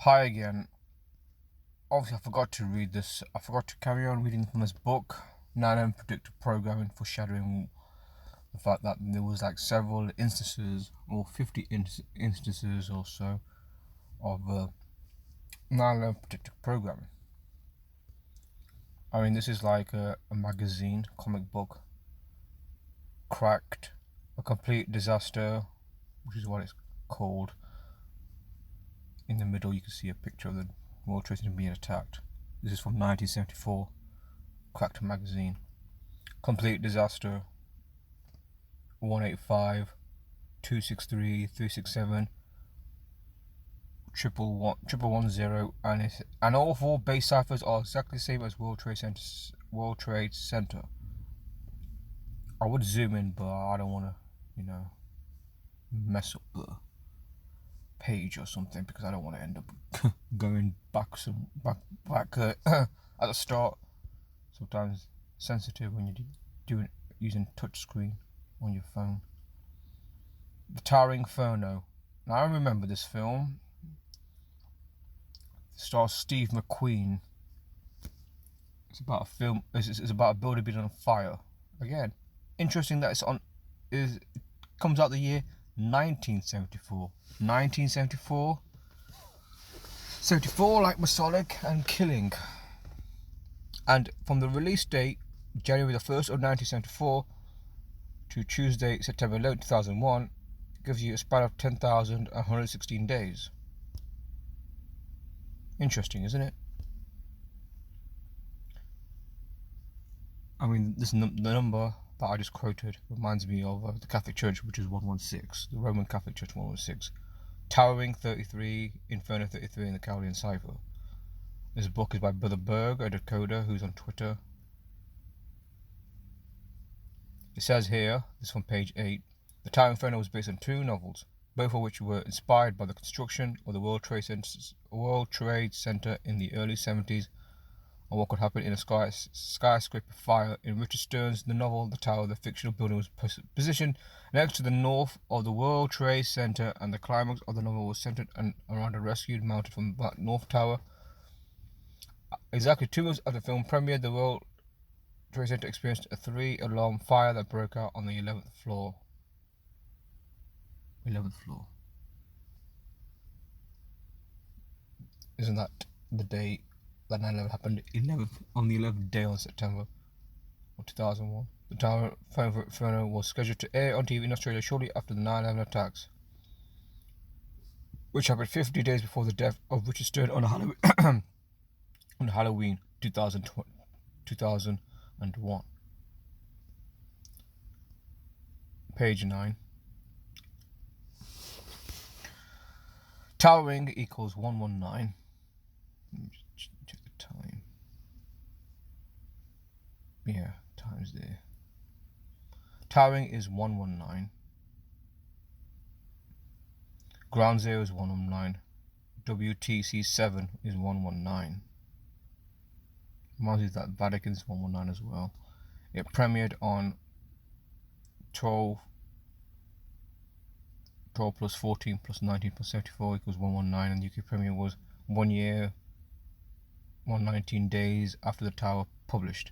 Hi again. Obviously, I forgot to read this. I forgot to carry on reading from this book, Predictive Programming, foreshadowing the fact that there was like several instances, or 50 instances or so, of Predictive Programming. I mean, this is like a magazine, comic book, cracked, a complete disaster, which is what it's called. In the middle, you can see a picture of the World Trade Center being attacked. This is from 1974, cracked magazine. Complete disaster. 185, 263, 367, 11110, and all four base ciphers are exactly the same as World Trade Center. I would zoom in, but I don't want to, mess up the page or something, because I don't want to end up going back at the start. Sometimes sensitive when you're using touchscreen on your phone. The Towering Inferno. Now I remember this film. It stars Steve McQueen. It's about a film. It's about a building being on fire. Again, interesting that it comes out the year 1974. 1974. 74 like Masonic and Killing. And from the release date, January the 1st of 1974 to Tuesday, September 11, 2001, gives you a span of 10,116 days. Interesting, isn't it? I mean, the number that I just quoted reminds me of the Catholic Church, which is 116, the Roman Catholic Church 116. Towering 33, Inferno 33, and the Chaldean Cipher. This book is by Brother Berg, a decoder, who's on Twitter. It says here, this is from page 8, the Towering Inferno was based on two novels, both of which were inspired by the construction of the World Trade Center in the early 70s, and what could happen in a skyscraper fire. In Richard Stern's The Novel, The Tower, the fictional building was positioned next to the north of the World Trade Center, and the climax of the novel was centered around a rescued mounted from the North Tower. Exactly 2 months after the film premiered, the World Trade Center experienced a 3-alarm fire that broke out on the 11th floor. 11th floor. Isn't that the day that 9/11 happened? On the 11th day of September of 2001. The Tower Inferno was scheduled to air on TV in Australia shortly after the 9/11 attacks, which happened 50 days before the death of Richard Stern on Halloween 2001. Page 9. Towering equals 119. Let me check the time. Yeah, time's there. Towering is 119. Ground Zero is 119. WTC 7 is 119. Reminds me that Vatican is 119 as well. It premiered on 12 plus 14 plus 19 plus 74 equals 119, and the UK premiere was 1 year, 119 days after the Tower published.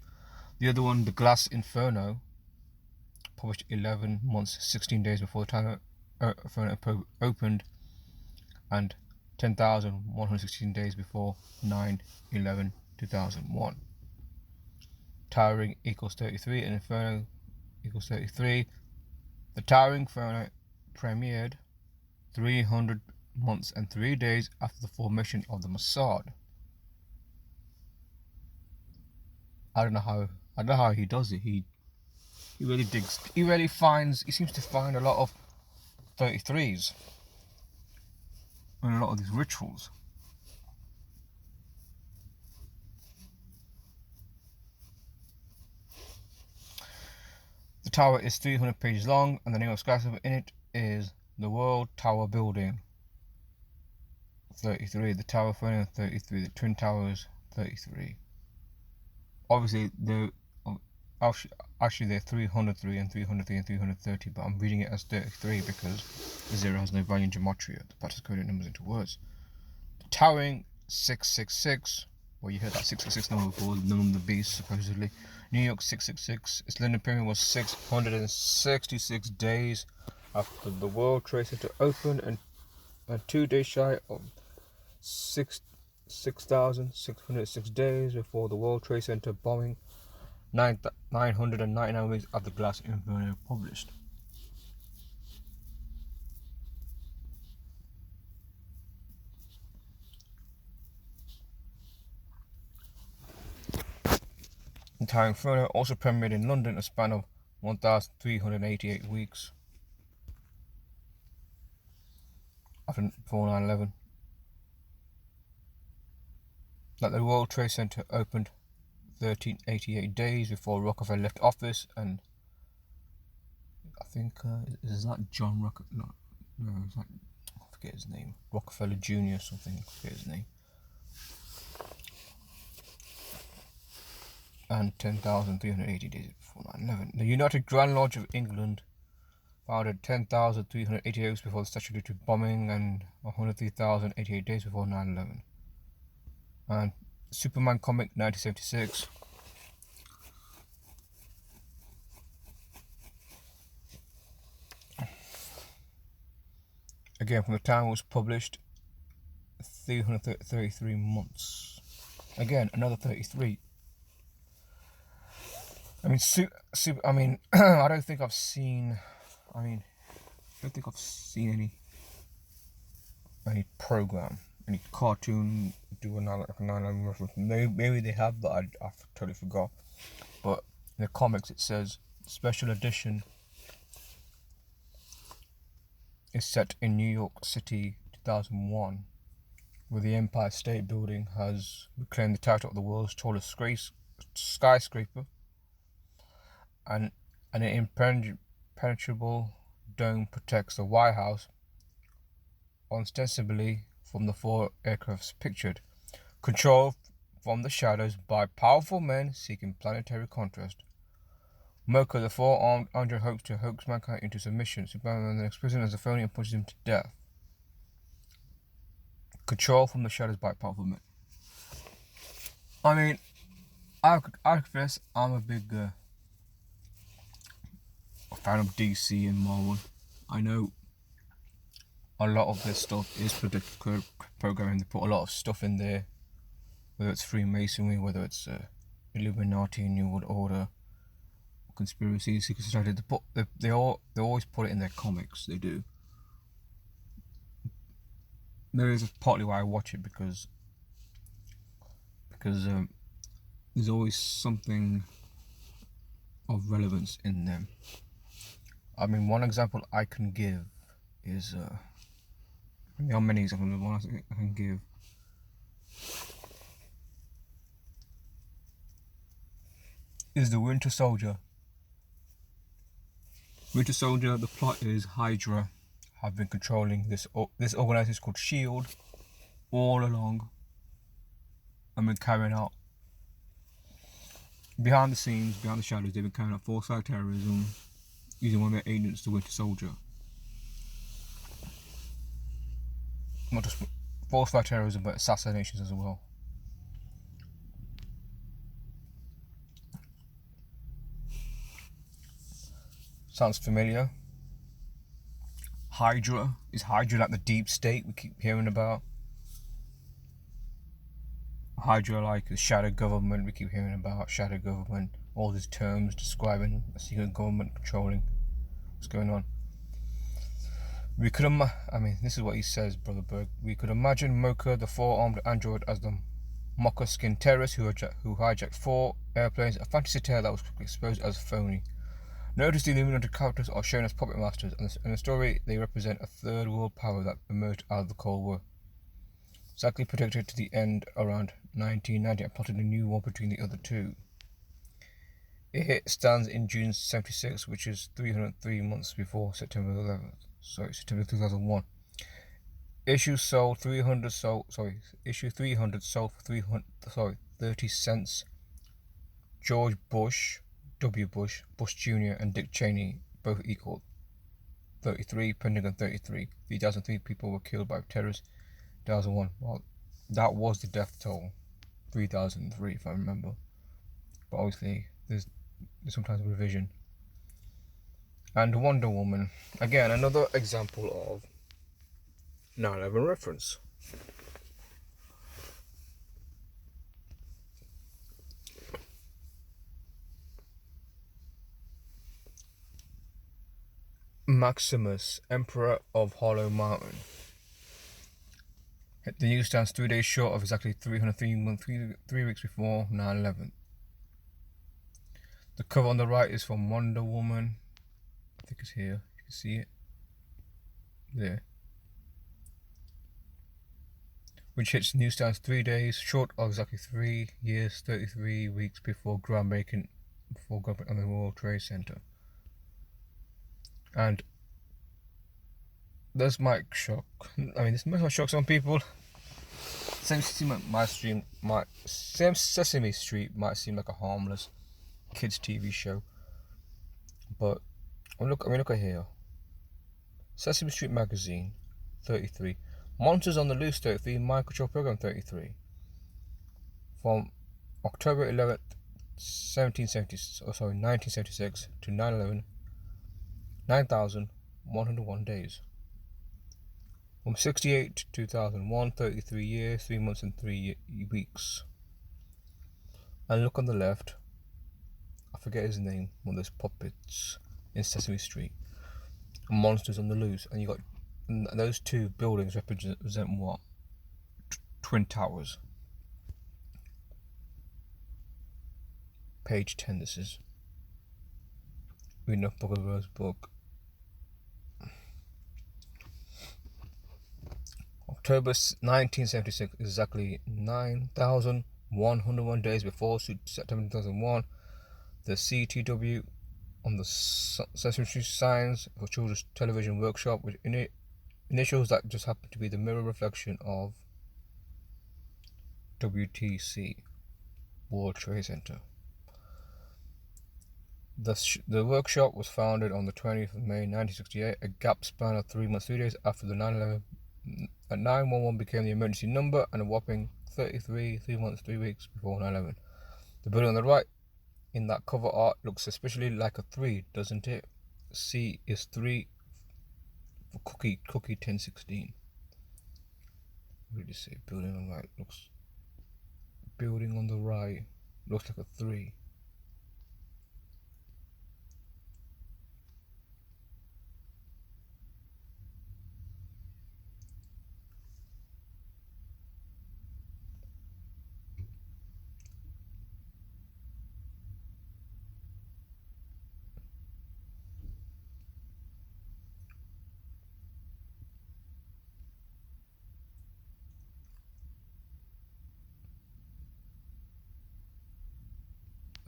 The other one, The Glass Inferno, published 11 months, 16 days before the Tower Inferno opened, and 10,116 days before 9/11/2001. Towering equals 33 and Inferno equals 33. The Towering Inferno premiered 300 months and 3 days after the formation of the Mossad. I don't know how he does it. He really digs. He seems to find a lot of 33s in a lot of these rituals. The tower is 300 pages long, and the name of skyscraper in it is the World Tower Building. 33. The Tower Inferno 33. The Twin Towers 33. Obviously, they're 303 and 303 and 330, but I'm reading it as 33 because the zero has no value in gematria. The pattern coded numbers into words. The towering 666. Well, you heard that 666 number before, the number of the beast, supposedly. New York 666. Its landing period was 666 days after the World Trade Center opened, and 2 days shy of 6,606 days before the World Trade Center bombing. 999 weeks after Glass Inferno published. The Towering Inferno also premiered in London a span of 1,388 weeks before 9/11. That the World Trade Center opened 1388 days before Rockefeller left office, and I think is that John Rockefeller? No, it's like, I forget his name. Rockefeller Jr. or something. I forget his name. And 10,380 days before 9/11. The United Grand Lodge of England founded 10,388 days before the statutory bombing, and 103,088 days before 9/11. And Superman comic 1976. Again, from the time it was published, 333 months. Again, another 33. I mean, I don't think I've seen any program, any cartoon do a 9/11 reference. Maybe they have, but I totally forgot. But in the comics it says special edition is set in New York City 2001, where the Empire State Building has reclaimed the title of the world's tallest skyscraper, and an impenetrable dome protects the White House, ostensibly from the 4 aircrafts pictured, controlled from the shadows by powerful men seeking planetary contrast. Mocha, the 4-armed android, hopes to hoax mankind into submission. Superman then imprisons a phony and pushes him to death. Control from the shadows by powerful men. I mean, I confess I'm a big fan of DC and Marvel. I know a lot of this stuff is predictive programming. They put a lot of stuff in there, whether it's Freemasonry, whether it's Illuminati, New World Order, conspiracies, secret society. They always put it in their comics. They do. There is partly why I watch it, because there's always something of relevance in them. I mean, one example I can give is there are many examples, but one I can give is the Winter Soldier. Winter Soldier, the plot is Hydra have been controlling this organization called SHIELD all along, and been carrying out, behind the scenes, behind the shadows, they've been carrying out foresight terrorism using one of their agents, the Winter Soldier. Not just foresight terrorism, but assassinations as well. Sounds familiar? Hydra. Is Hydra like the deep state we keep hearing about? Hydra like the shadow government we keep hearing about? Shadow government. All these terms describing a secret government controlling what's going on. We could this is what he says, Brother Berg. We could imagine Mocha, the 4-armed android, as the mocha-skinned terrorist who hijacked 4 airplanes, a fantasy tale that was quickly exposed as phony. Notice the Illuminati characters are shown as puppet masters, and in the story they represent a third world power that emerged out of the Cold War. Exactly predicted to the end around 1990 and plotted a new war between the other two. It stands in June 76, which is 303 months before September 2001. Issue 300 sold for 30 cents. George Bush, W. Bush, Bush Jr. and Dick Cheney both equal 33, Pentagon 33. 3,003 people were killed by terrorists. 2001. While that was the death toll, 3003 if I remember. But obviously there's sometimes a revision. And Wonder Woman, again another example of 9/11 reference. Maximus, Emperor of Hollow Mountain. The newsstands 3 days short of exactly 3 weeks before 9/11. The cover on the right is from Wonder Woman. I think it's here. You can see it. There. Which hits newsstands 3 days short of exactly 3 years, 33 weeks before groundbreaking on the World Trade Center. And this might shock. This might shock some people. Sesame Street might seem like a harmless kids TV show, but look at here. Sesame Street magazine, 33. Monsters on the Loose, 33. Mind Control Program, 33. From October 11th, 1976 to 9/11, 9,101 days. From 68 to 2001, 33 years, 3 months and 3 weeks. And look on the left, I forget his name, one of those puppets in Sesame Street. Monsters on the Loose, and you got those two buildings represent what? Twin Towers. Page 10, this is. Reading a Book of Rose book. October 1976, exactly 9,101 days before September 2001, the CTW on the Sesame Street signs for Children's Television Workshop, with initials that just happen to be the mirror reflection of WTC, World Trade Center. The workshop was founded on the 20th of May 1968, a gap span of 3 months, 3 days after the 9/11. 911 became the emergency number, and a whopping 3 months, 3 weeks before 9/11. The building on the right in that cover art looks suspiciously like a 3, doesn't it? C is 3 for cookie 1016. What did you say? Building on the right looks like a 3.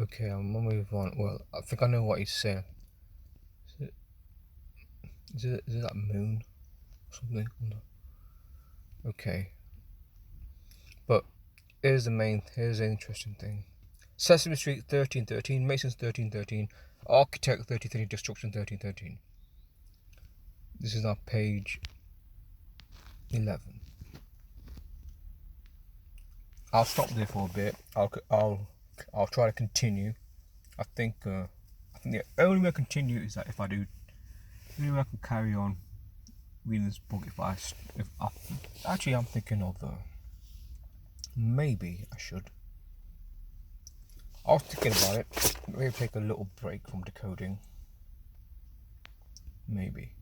Okay, I'm gonna move on. Well, I think I know what he said. Is it that moon or something? Okay. But here's the interesting thing. Sesame Street 1313, Masons 1313, Architect 1313, Destruction 1313. This is now page 11. I'll stop there for a bit. I'll try to continue. I think the only way I continue is that if I do, the only way I can carry on reading this book actually I'm thinking of maybe I should. I was thinking about it. Maybe take a little break from decoding. Maybe.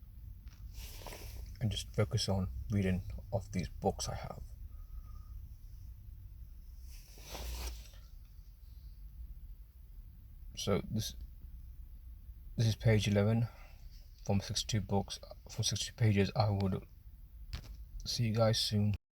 And just focus on reading of these books I have. So this is page 11 from 62 books, from 62 pages. I would see you guys soon.